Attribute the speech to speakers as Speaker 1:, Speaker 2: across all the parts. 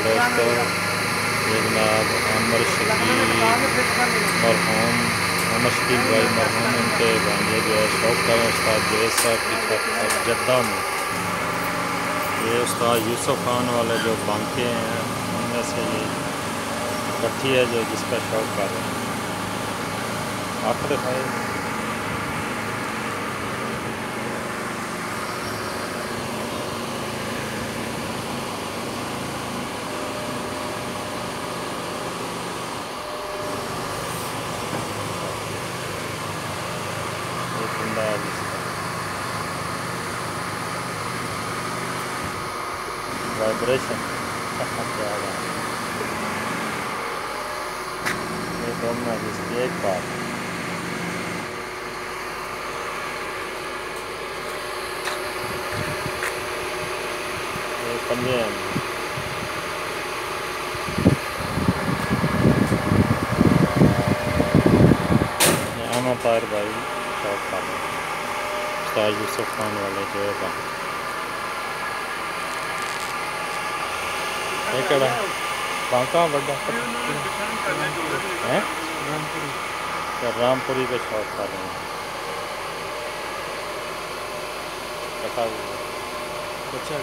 Speaker 1: दोस्तों, ये जनाब अमर शकील मरहूम अमर शकील भाई मरहूम उनके भांजे जो है शौक करें उस्ताद जवेद साहब की छत पर जद्दा में। ये उस्ताद यूसुफ खान वाले जो बांके हैं उनमें से ये भट्टी है जो जिसका शौक कर रहे हैं। आप दिखाए वाइब्रेशन ये दोनों जिसकी एक बात ये पंजे हैं। अहमद ताहिर भाई शौक कर रहे हैं उस्ताद यूसुफ खान वाले जो है केड़ा बांका बड़ा है रामपुरी का शौक कर रहे हैं। बता बच्चा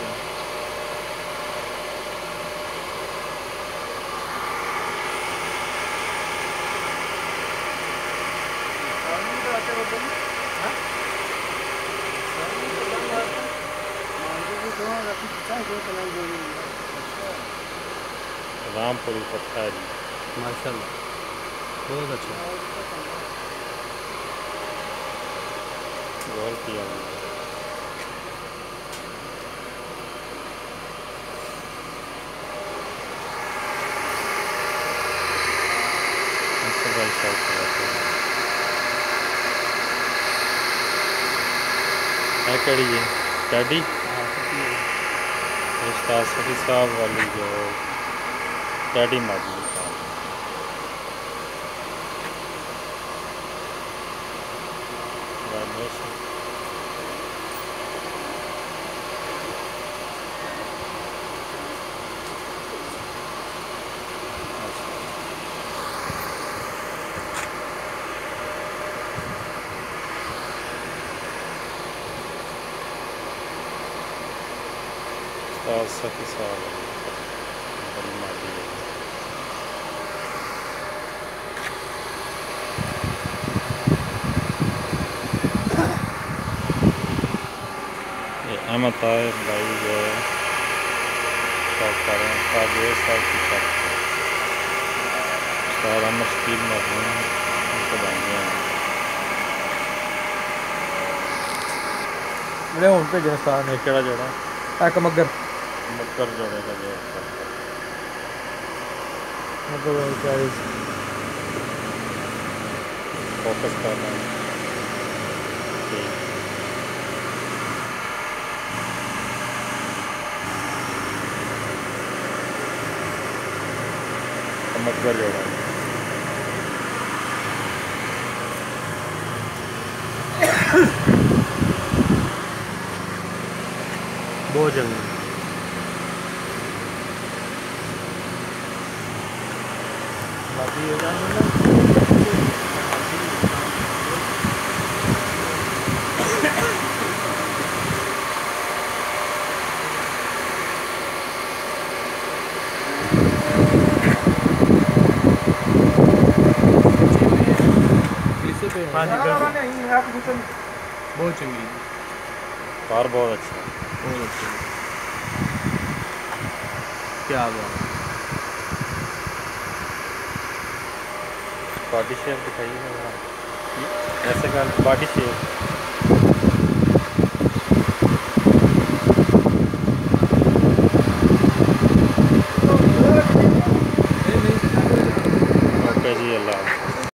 Speaker 1: रामपुरी पट्टा है जी माशाल्लाह बहुत अच्छा गोल किया भाई शौक है कड़ी है कैडी उस्ताद सफी साहब वाली जो कैडी मौजूद सफी साहब बड़ी मादी है। अहमद ताहिर भाई जो है शौक कर रहे हैं उस्ताद जवेद साहब की छत उस्ताद अमर शकील मरहूम उनको भांजे हैं
Speaker 2: मेरे हूँ भेजे उस्ताद
Speaker 1: ने केड़ा जोड़ा
Speaker 2: एक मगर
Speaker 1: जोड़े का जो फोकस करना है मगर जोड़ा बहुत जंग बहुत चंगी कार बहुत अच्छा
Speaker 2: क्या बात
Speaker 1: बॉडी शेप दिखाइए ऐसे का बॉडी शेप